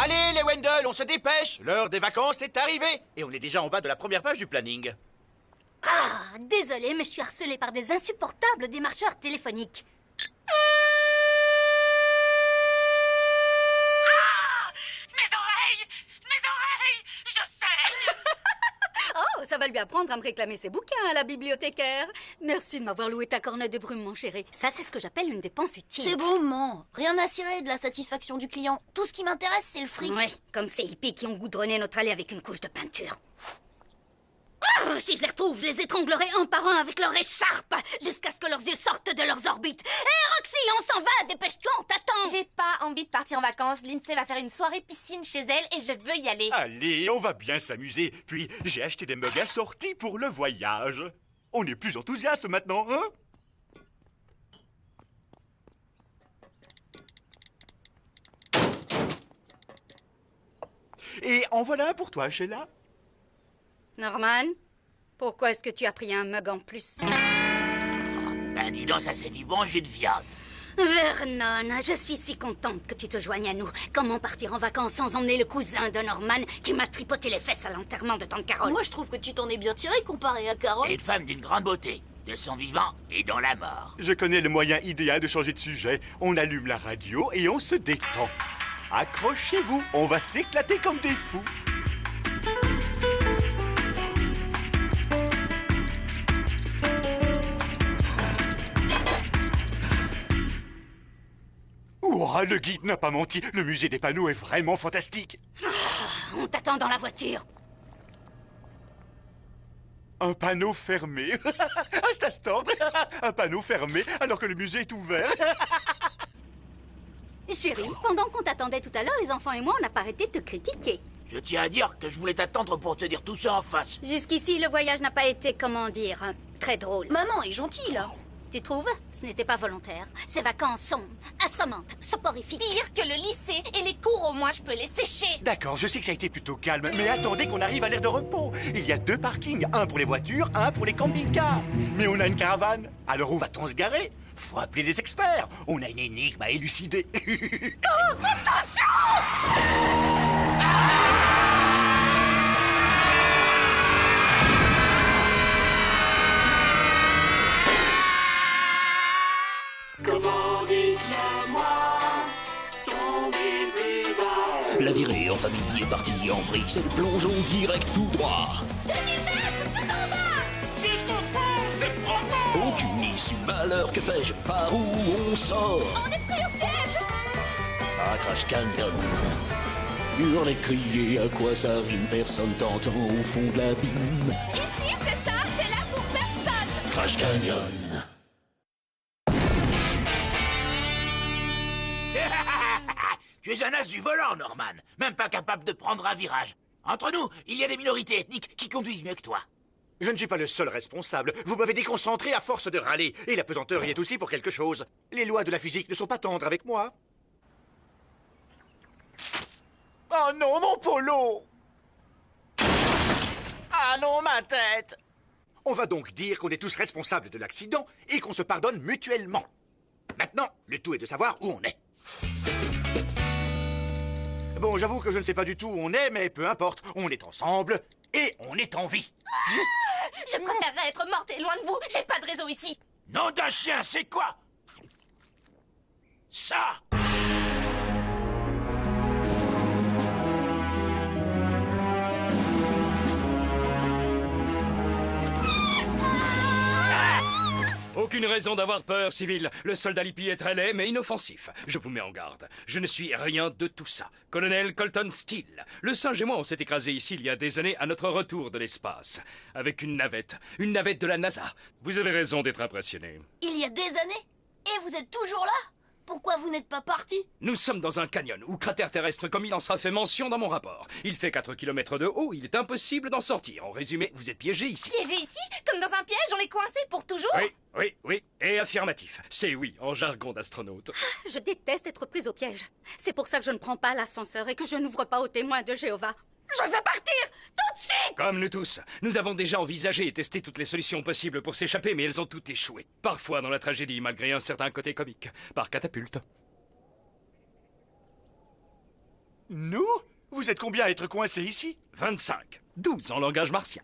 Allez, les Wendell, on se dépêche. L'heure des vacances est arrivée. Et on est déjà en bas de la première page du planning. Ah, désolé, mais je suis harcelée par des insupportables démarcheurs téléphoniques. Je saigne! Oh, ça va lui apprendre à me réclamer ses bouquins à la bibliothécaire. Merci de m'avoir loué ta cornet de brume, mon chéri. Ça, c'est ce que j'appelle une dépense utile. C'est bon, maman. Rien à cirer de la satisfaction du client. Tout ce qui m'intéresse, c'est le fric. Ouais, comme ces hippies qui ont goudronné notre allée avec une couche de peinture. Oh, si je les retrouve, je les étranglerai un par un avec leur écharpe, jusqu'à ce que leurs yeux sortent de leurs orbites. Hé, Roxy, on s'en va, dépêche-toi, on t'attend. J'ai pas envie de partir en vacances. Lindsay va faire une soirée piscine chez elle et je veux y aller. Allez, on va bien s'amuser. Puis, j'ai acheté des mugs assortis pour le voyage. On est plus enthousiaste maintenant, hein? Et en voilà un pour toi, Sheila. Norman, pourquoi est-ce que tu as pris un mug en plus? Ben dis donc, ça c'est du bon jus de viande. Vernon, je suis si contente que tu te joignes à nous. Comment partir en vacances sans emmener le cousin de Norman qui m'a tripoté les fesses à l'enterrement de tante Carole? Moi, je trouve que tu t'en es bien tiré comparé à Carole. Et une femme d'une grande beauté, de son vivant et dans la mort. Je connais le moyen idéal de changer de sujet. On allume la radio et on se détend. Accrochez-vous, on va s'éclater comme des fous. Ouah, le guide n'a pas menti. Le musée des panneaux est vraiment fantastique. On t'attend dans la voiture. Un panneau fermé. Un Stastord. Un panneau fermé alors que le musée est ouvert. Chérie, pendant qu'on t'attendait tout à l'heure, les enfants et moi, on n'a pas arrêté de te critiquer. Je tiens à dire que je voulais t'attendre pour te dire tout ça en face. Jusqu'ici, le voyage n'a pas été, comment dire, très drôle. Maman est gentille, là. Tu trouves? Ce n'était pas volontaire. Ces vacances sont assommantes, soporifiques. Pire que le lycée et les cours, au moins, je peux les sécher. D'accord, je sais que ça a été plutôt calme, mais attendez qu'on arrive à l'aire de repos. Il y a 2 parkings, un pour les voitures, un pour les camping-cars. Mais on a une caravane, alors où va-t-on se garer? Faut appeler les experts. On a une énigme à élucider. Oh, attention! Comment dites-le-moi, tomber plus bas. La virée en famille est partie en vrille, c'est le plongeon direct tout droit. Jusqu'au fond, c'est profond. Aucune issue, malheur, que fais-je? Par où on sort? On est pris au piège! À Crash Canyon. Hurler, crier, à quoi ça rime? Personne t'entend au fond de l'abîme. Ici, c'est ça, t'es là pour personne! Crash Canyon. Tu es un as du volant, Norman. Même pas capable de prendre un virage. Entre nous, il y a des minorités ethniques qui conduisent mieux que toi. Je ne suis pas le seul responsable. Vous m'avez déconcentré à force de râler. Et la pesanteur y est aussi pour quelque chose. Les lois de la physique ne sont pas tendres avec moi. Oh non, mon polo! Ah non, ma tête! On va donc dire qu'on est tous responsables de l'accident et qu'on se pardonne mutuellement. Maintenant, le tout est de savoir où on est. Bon, j'avoue que je ne sais pas du tout où on est, mais peu importe. On est ensemble et on est en vie. Je préférerais être morte et loin de vous. J'ai pas de réseau ici. Nom d'un chien, c'est quoi? Ça! Aucune raison d'avoir peur, civil. Le soldat Lippi est très laid, mais inoffensif. Je vous mets en garde. Je ne suis rien de tout ça. Colonel Colton Steele. Le singe et moi, on s'est écrasés ici il y a des années à notre retour de l'espace. Avec une navette de la NASA. Vous avez raison d'être impressionné. Il y a des années? Et vous êtes toujours là? Pourquoi vous n'êtes pas parti? Nous sommes dans un canyon, ou cratère terrestre comme il en sera fait mention dans mon rapport. Il fait 4 km de haut, il est impossible d'en sortir. En résumé, vous êtes piégé ici. Piégé ici? Comme dans un piège, on est coincé pour toujours? Oui, et affirmatif. C'est oui, en jargon d'astronaute. Je déteste être prise au piège. C'est pour ça que je ne prends pas l'ascenseur et que je n'ouvre pas aux témoins de Jéhovah. Je veux partir tout de suite! Comme nous tous, nous avons déjà envisagé et testé toutes les solutions possibles pour s'échapper, mais elles ont toutes échoué. Parfois dans la tragédie, malgré un certain côté comique. Par catapulte. Nous? Vous êtes combien à être coincés ici? 25. 12 en langage martien.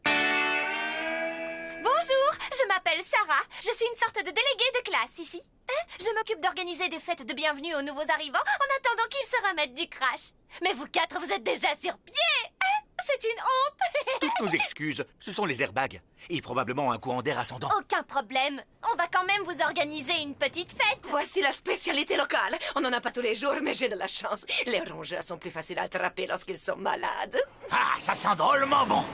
Bonjour, je m'appelle Sarah. Je suis une sorte de déléguée de classe ici. Hein? Je m'occupe d'organiser des fêtes de bienvenue aux nouveaux arrivants en attendant qu'ils se remettent du crash. Mais vous quatre, vous êtes déjà sur pied. Hein? C'est une honte. Toutes nos excuses, ce sont les airbags. Et probablement un courant d'air ascendant. Aucun problème. On va quand même vous organiser une petite fête. Voici la spécialité locale. On n'en a pas tous les jours, mais j'ai de la chance. Les rongeurs sont plus faciles à attraper lorsqu'ils sont malades. Ah, ça sent drôlement bon.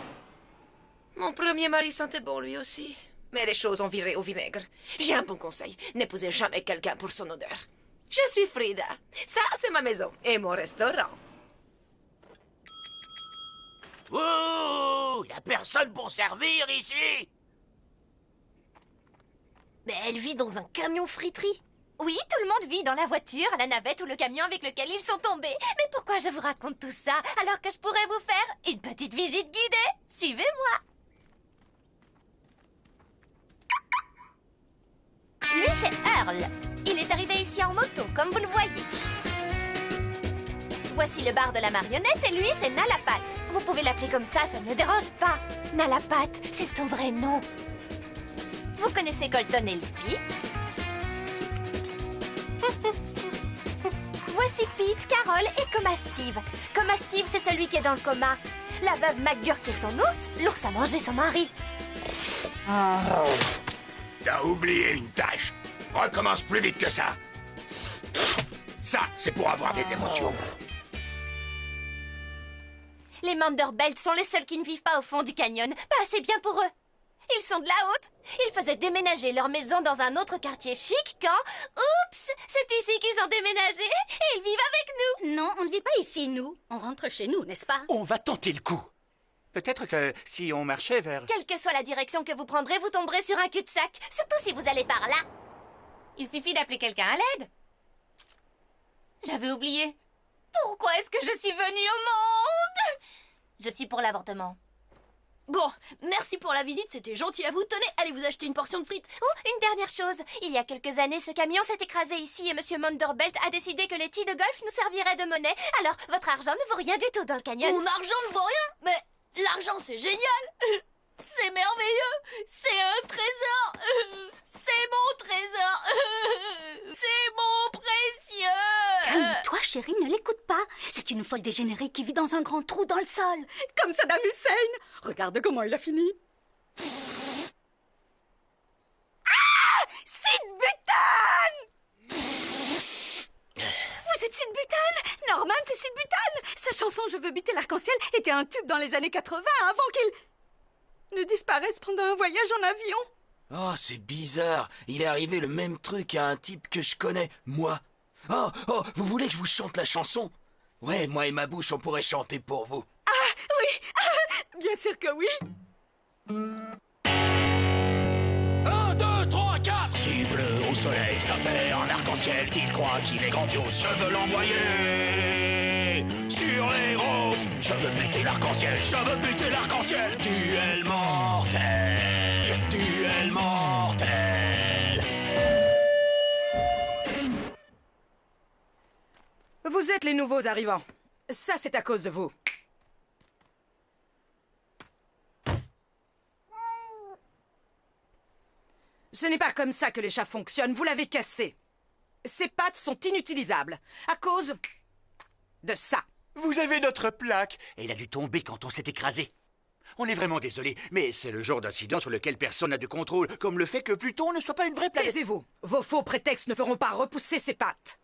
Mon premier mari sentait bon lui aussi. Mais les choses ont viré au vinaigre. J'ai un bon conseil. N'épousez jamais quelqu'un pour son odeur. Je suis Frida. Ça, c'est ma maison et mon restaurant. Ouh, y a personne pour servir ici. Mais elle vit dans un camion friterie. Oui, tout le monde vit dans la voiture, la navette ou le camion avec lequel ils sont tombés. Mais pourquoi je vous raconte tout ça alors que je pourrais vous faire une petite visite guidée? Suivez-moi. Lui, c'est Earl. Il est arrivé ici en moto, comme vous le voyez. Voici le bar de la marionnette et lui, c'est Nalapat. Vous pouvez l'appeler comme ça ne me dérange pas. Nalapat, c'est son vrai nom. Vous connaissez Colton et Lippy? Voici Pete, Carol et Coma Steve. Coma Steve, c'est celui qui est dans le coma. La veuve McGurk est son ours. L'ours a mangé son mari. T'as oublié une tâche. Recommence plus vite que ça. Ça, c'est pour avoir des émotions. Les Manderbelt sont les seuls qui ne vivent pas au fond du canyon. Pas assez bien pour eux. Ils sont de la haute. Ils faisaient déménager leur maison dans un autre quartier chic quand... Oups! C'est ici qu'ils ont déménagé et ils vivent avec nous. Non, on ne vit pas ici, nous. On rentre chez nous, n'est-ce pas? On va tenter le coup. Peut-être que si on marchait vers... Quelle que soit la direction que vous prendrez, vous tomberez sur un cul-de-sac. Surtout si vous allez par là. Il suffit d'appeler quelqu'un à l'aide. J'avais oublié. Pourquoi est-ce que je suis venue au monde? Je suis pour l'avortement. Bon, merci pour la visite, c'était gentil à vous. Tenez, allez vous acheter une portion de frites. Oh, une dernière chose. Il y a quelques années, ce camion s'est écrasé ici et Monsieur Manderbelt a décidé que les tis de golf nous serviraient de monnaie. Alors, votre argent ne vaut rien du tout dans le canyon. Mon argent ne vaut rien? Mais l'argent, c'est génial. C'est merveilleux. C'est un trésor. C'est mon trésor. C'est mon précieux. Calme-toi, chérie, ne l'écoute pas. C'est une folle dégénérée qui vit dans un grand trou dans le sol. Comme Saddam Hussein. Regarde comment il a fini. Ah! Sid Button! Vous êtes Sid Button? Norman, c'est Sid Button. Sa chanson Je veux buter l'arc-en-ciel était un tube dans les années 80 avant qu'il ne disparaisse pendant un voyage en avion. Oh, c'est bizarre. Il est arrivé le même truc à un type que je connais, moi. Oh, vous voulez que je vous chante la chanson? Ouais, moi et ma bouche, on pourrait chanter pour vous. Ah, oui. Bien sûr que oui. 1, 2, 3, 4. S'il pleut au soleil, ça fait un arc-en-ciel. Il croit qu'il est grandiose, je veux l'envoyer sur les roses. Je veux buter l'arc-en-ciel, je veux buter l'arc-en-ciel. Duel mortel, duel mortel. Vous êtes les nouveaux arrivants. Ça, c'est à cause de vous. Ce n'est pas comme ça que les chats fonctionnent. Vous l'avez cassé. Ces pattes sont inutilisables. À cause de ça. Vous avez notre plaque. Elle a dû tomber quand on s'est écrasé. On est vraiment désolé, mais c'est le genre d'incident sur lequel personne n'a de contrôle, comme le fait que Pluton ne soit pas une vraie planète. Taisez-vous. Vos faux prétextes ne feront pas repousser ces pattes.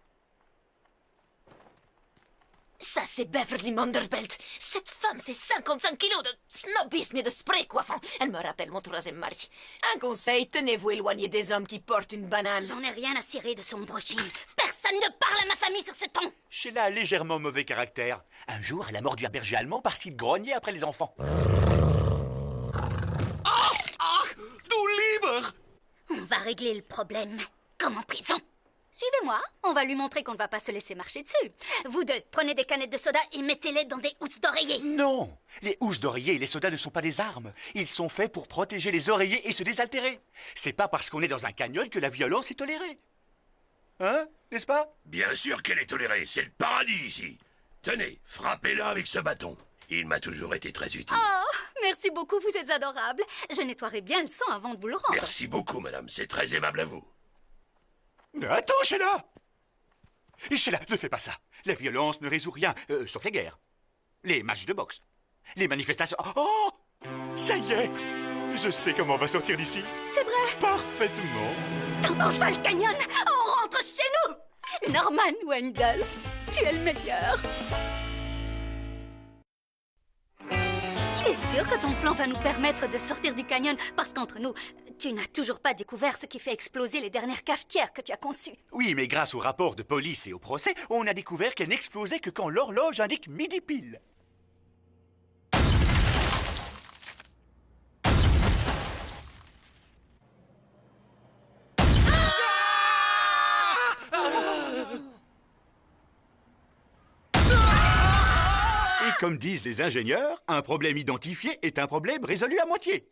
Ça, c'est Beverly Manderbelt. Cette femme, c'est 55 kilos de snobisme et de spray coiffant. Elle me rappelle mon troisième mari. Un conseil, tenez-vous éloigné des hommes qui portent une banane. J'en ai rien à cirer de son brushing. Personne ne parle à ma famille sur ce ton. Sheila a légèrement mauvais caractère. Un jour, elle a mordu un berger allemand parce qu'il grognait après les enfants. Du libre! On va régler le problème, comme en prison. Suivez-moi, on va lui montrer qu'on ne va pas se laisser marcher dessus. Vous deux, prenez des canettes de soda et mettez-les dans des housses d'oreiller. Non! Les housses d'oreiller et les sodas ne sont pas des armes. Ils sont faits pour protéger les oreillers et se désaltérer. C'est pas parce qu'on est dans un canyon que la violence est tolérée. Hein? N'est-ce pas? Bien sûr qu'elle est tolérée, c'est le paradis ici. Tenez, frappez-le avec ce bâton. Il m'a toujours été très utile. Oh, merci beaucoup, vous êtes adorable. Je nettoierai bien le sang avant de vous le rendre. Merci beaucoup, madame. C'est très aimable à vous. Attends, Sheila! Sheila, ne fais pas ça. La violence ne résout rien, sauf les guerres. Les matchs de boxe. Les manifestations. Oh! Ça y est! Je sais comment on va sortir d'ici. C'est vrai. Parfaitement. Dans Sale Canyon, on rentre chez nous. Norman Wendell, tu es le meilleur. Tu es sûr que ton plan va nous permettre de sortir du canyon? Parce qu'entre nous, tu n'as toujours pas découvert ce qui fait exploser les dernières cafetières que tu as conçues. Oui, mais grâce au rapport de police et au procès, on a découvert qu'elle n'explosait que quand l'horloge indique midi pile. Et comme disent les ingénieurs, un problème identifié est un problème résolu à moitié.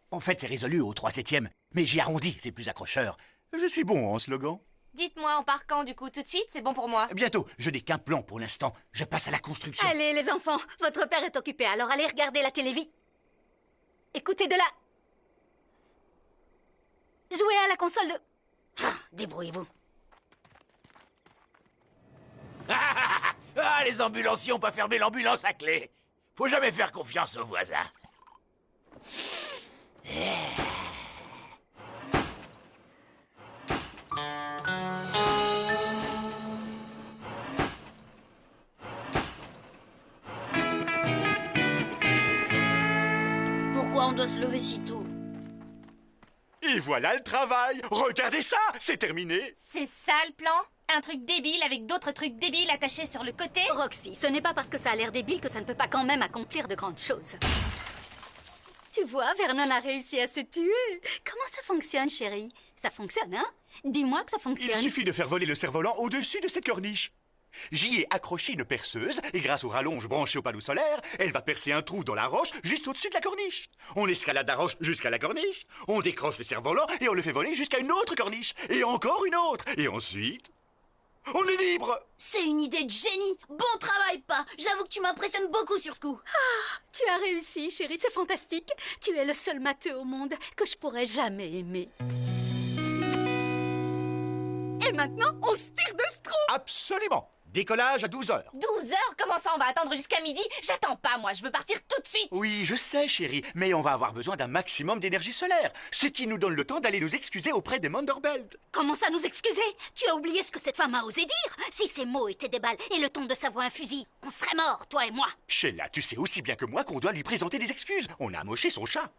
En fait, c'est résolu au 3/7e, mais j'y arrondis, c'est plus accrocheur. Je suis bon en slogan. Dites-moi, on part quand, du coup, tout de suite? C'est bon pour moi. Bientôt, je n'ai qu'un plan pour l'instant. Je passe à la construction. Allez, les enfants, votre père est occupé, alors allez regarder la télévision. Écoutez de la... Jouez à la console de... Ah, débrouillez-vous. Ah, les ambulanciers ont pas fermé l'ambulance à clé. Faut jamais faire confiance aux voisins. Pourquoi on doit se lever si tôt? Et voilà le travail. Regardez ça, c'est terminé. C'est ça le plan? Un truc débile avec d'autres trucs débiles attachés sur le côté? Roxy, ce n'est pas parce que ça a l'air débile que ça ne peut pas quand même accomplir de grandes choses. Tu vois, Vernon a réussi à se tuer. Comment ça fonctionne, chérie? Ça fonctionne, hein? Dis-moi que ça Il fonctionne. suffit de faire voler le cerf-volant au-dessus de cette corniche. J'y ai accroché une perceuse et grâce aux rallonges branchées au panneau solaire, elle va percer un trou dans la roche juste au-dessus de la corniche. On escalade la roche jusqu'à la corniche, on décroche le cerf-volant et on le fait voler jusqu'à une autre corniche. Et encore une autre. Et ensuite... on est libre! C'est une idée de génie. Bon travail, pas. J'avoue que tu m'impressionnes beaucoup sur ce coup. Ah, tu as réussi, chérie, c'est fantastique. Tu es le seul matheux au monde que je pourrais jamais aimer. Et maintenant, on se tire de ce trou. Absolument. Décollage à 12 heures. 12 heures? Comment ça, on va attendre jusqu'à midi? J'attends pas, moi, je veux partir tout de suite. Oui, je sais, chérie, mais on va avoir besoin d'un maximum d'énergie solaire, ce qui nous donne le temps d'aller nous excuser auprès des Manderbelt. Comment ça nous excuser? Tu as oublié ce que cette femme a osé dire? Si ces mots étaient des balles et le ton de sa voix un fusil, on serait morts, toi et moi. Sheila, tu sais aussi bien que moi qu'on doit lui présenter des excuses. On a amoché son chat.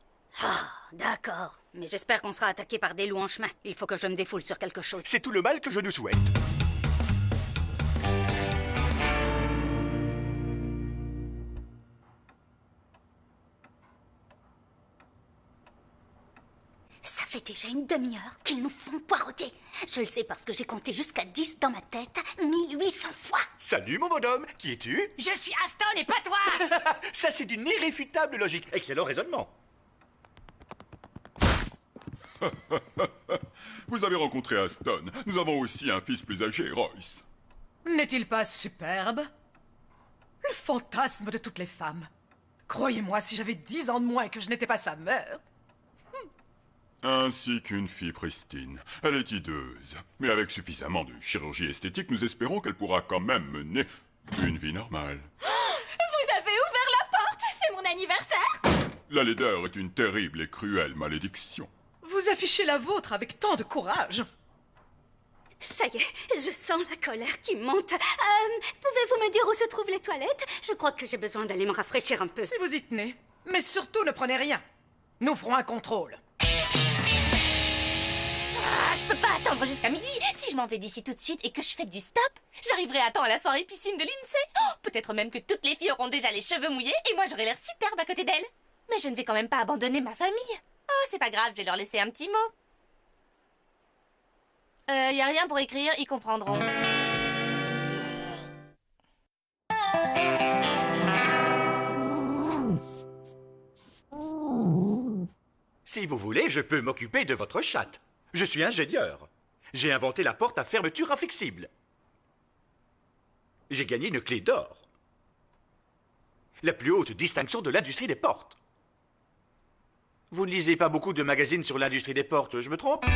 Ah, d'accord. Mais j'espère qu'on sera attaqué par des loups en chemin. Il faut que je me défoule sur quelque chose. C'est tout le mal que je nous souhaite. Ça fait déjà une demi-heure qu'ils nous font poireauter. Je le sais parce que j'ai compté jusqu'à 10 dans ma tête 1800 fois. Salut, mon bonhomme. Qui es-tu? Je suis Aston et pas toi. Ça, c'est d'une irréfutable logique. Excellent raisonnement. Vous avez rencontré Aston. Nous avons aussi un fils plus âgé, Royce. N'est-il pas superbe? Le fantasme de toutes les femmes. Croyez-moi, si j'avais 10 ans de moins et que je n'étais pas sa mère... Ainsi qu'une fille pristine. Elle est hideuse. Mais avec suffisamment de chirurgie esthétique, nous espérons qu'elle pourra quand même mener une vie normale. Vous avez ouvert la porte, c'est mon anniversaire. La laideur est une terrible et cruelle malédiction. Vous affichez la vôtre avec tant de courage. Ça y est, je sens la colère qui monte. Pouvez-vous me dire où se trouvent les toilettes? Je crois que j'ai besoin d'aller me rafraîchir un peu. Si vous y tenez. Mais surtout, ne prenez rien. Nous ferons un contrôle. Ah, je peux pas attendre jusqu'à midi. Si je m'en vais d'ici tout de suite et que je fais du stop, j'arriverai à temps à la soirée piscine de l'INSEE. Oh, peut-être même que toutes les filles auront déjà les cheveux mouillés et moi j'aurai l'air superbe à côté d'elles. Mais je ne vais quand même pas abandonner ma famille. Oh, c'est pas grave, je vais leur laisser un petit mot. Y a rien pour écrire, ils comprendront. Si vous voulez, je peux m'occuper de votre chatte. Je suis ingénieur. J'ai inventé la porte à fermeture inflexible. J'ai gagné une clé d'or. La plus haute distinction de l'industrie des portes. Vous ne lisez pas beaucoup de magazines sur l'industrie des portes, je me trompe?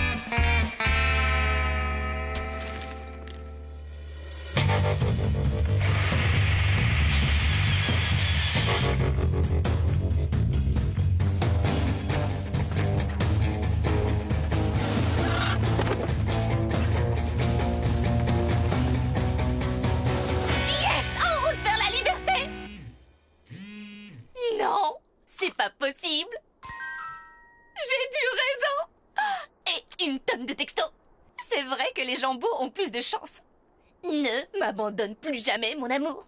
Yes! En route vers la liberté! Non, c'est pas possible. J'ai du réseau. Et une tonne de textos. C'est vrai que les gens beaux ont plus de chance. Ne m'abandonne plus jamais, mon amour.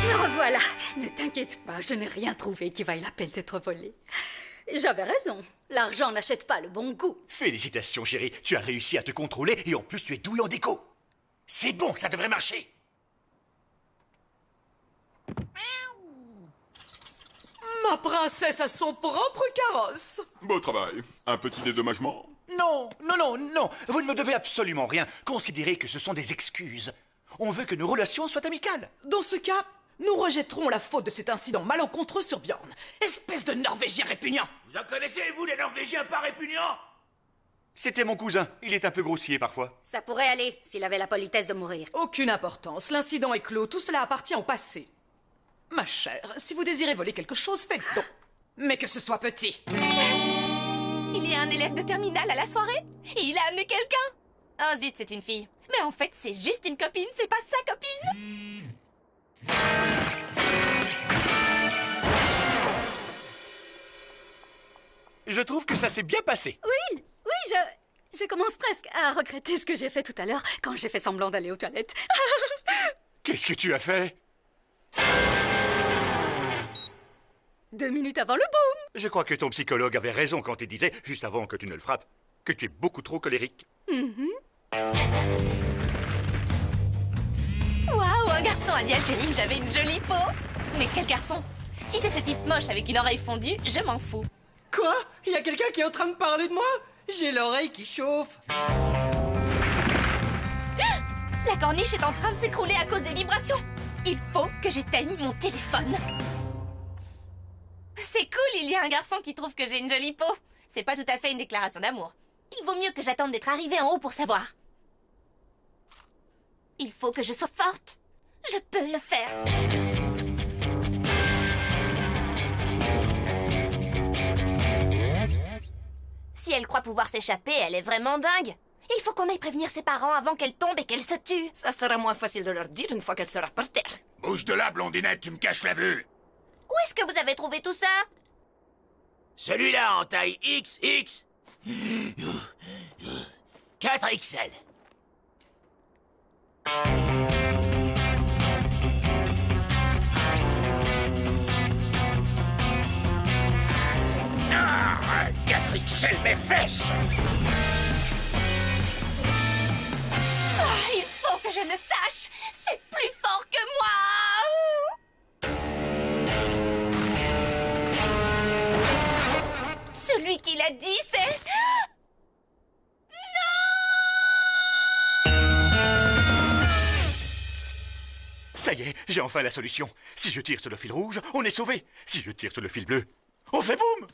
Me revoilà. Ne t'inquiète pas, je n'ai rien trouvé qui vaille la peine d'être volé. J'avais raison. L'argent n'achète pas le bon goût. Félicitations, chérie. Tu as réussi à te contrôler et en plus tu es douée en déco. C'est bon, ça devrait marcher. Ma princesse a son propre carrosse. Beau travail. Un petit dédommagement? Non, non, non, non. Vous ne me devez absolument rien. Considérez que ce sont des excuses. On veut que nos relations soient amicales. Dans ce cas, nous rejetterons la faute de cet incident malencontreux sur Bjorn. Espèce de Norvégien répugnant. Vous en connaissez, vous, les Norvégiens pas répugnants? C'était mon cousin. Il est un peu grossier parfois. Ça pourrait aller s'il avait la politesse de mourir. Aucune importance. L'incident est clos. Tout cela appartient au passé. Ma chère, si vous désirez voler quelque chose, faites donc. Mais que ce soit petit. Il y a un élève de terminale à la soirée et il a amené quelqu'un. Oh zut, c'est une fille. Mais en fait, c'est juste une copine, c'est pas sa copine. Je trouve que ça s'est bien passé. Oui, je commence presque à regretter ce que j'ai fait tout à l'heure quand j'ai fait semblant d'aller aux toilettes. Qu'est-ce que tu as fait? 2 minutes avant le boom. Je crois que ton psychologue avait raison quand il disait, juste avant que tu ne le frappes, que tu es beaucoup trop colérique. Waouh, un garçon a dit à Chérie que j'avais une jolie peau. Mais quel garçon? Si c'est ce type moche avec une oreille fondue, je m'en fous. Quoi? Il y a quelqu'un qui est en train de parler de moi? J'ai l'oreille qui chauffe. La corniche est en train de s'écrouler à cause des vibrations. Il faut que j'éteigne mon téléphone. C'est cool, il y a un garçon qui trouve que j'ai une jolie peau. C'est pas tout à fait une déclaration d'amour. Il vaut mieux que j'attende d'être arrivée en haut pour savoir. Il faut que je sois forte. Je peux le faire. Si elle croit pouvoir s'échapper, elle est vraiment dingue. Il faut qu'on aille prévenir ses parents avant qu'elle tombe et qu'elle se tue. Ça sera moins facile de leur dire une fois qu'elle sera par terre. Bouge de là, blondinette, tu me caches la vue. Où est-ce que vous avez trouvé tout ça? Celui-là en taille XX. 4XL. Ah, 4XL mes fesses. Il faut que je le sache. C'est plus fort que moi. Celui qui l'a dit, c'est... Ça y est, j'ai enfin la solution. Si je tire sur le fil rouge, on est sauvé. Si je tire sur le fil bleu, on fait boum!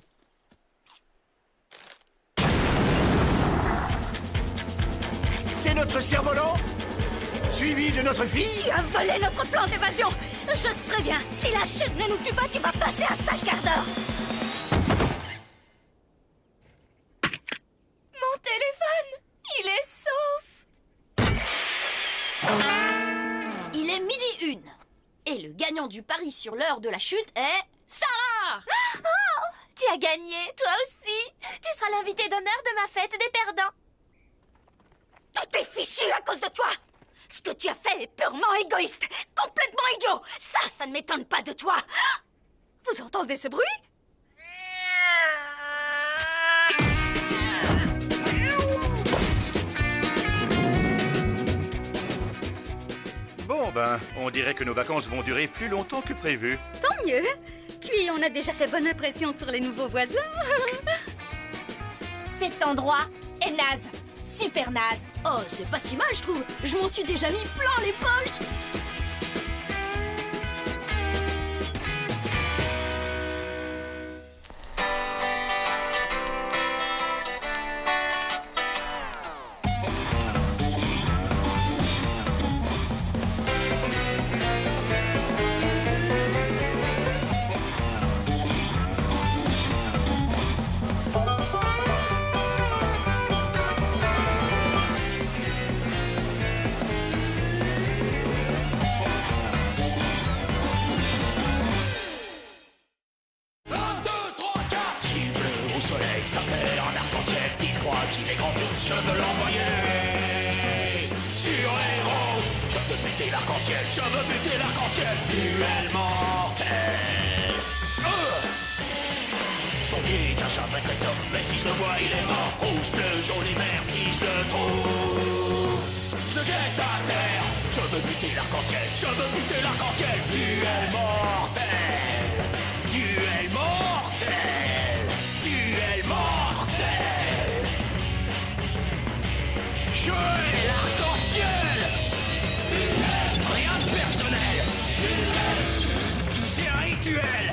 C'est notre cerf-volant, suivi de notre fille. Tu as volé notre plan d'évasion. Je te préviens, si la chute ne nous tue pas, tu vas passer un sale quart d'heure. Mon téléphone, il est sauf. Il est 12h01. Et le gagnant du pari sur l'heure de la chute est... Sarah! Oh, tu as gagné, toi aussi. Tu seras l'invité d'honneur de ma fête des perdants. Tout est fichu à cause de toi. Ce que tu as fait est purement égoïste, complètement idiot. Ça ne m'étonne pas de toi. Vous entendez ce bruit? Bon ben, on dirait que nos vacances vont durer plus longtemps que prévu. Tant mieux. Puis on a déjà fait bonne impression sur les nouveaux voisins. Cet endroit est naze. Super naze. Oh, c'est pas si mal, je trouve. Je m'en suis déjà mis plein les poches. envoyer. Sur les roses, je veux buter l'arc-en-ciel, je veux buter l'arc-en-ciel. Duel mortel. Son pied est un chat très très sobre, mais si je le vois il est mort. Rouge, bleu, jaune et vert, si je le trouve, je le jette à terre. Je veux buter l'arc-en-ciel, je veux buter l'arc-en-ciel. Duel mortel. Duel mortel. Duel mortel. Je hais l'arc-en-ciel. Rien de personnel. C'est un rituel.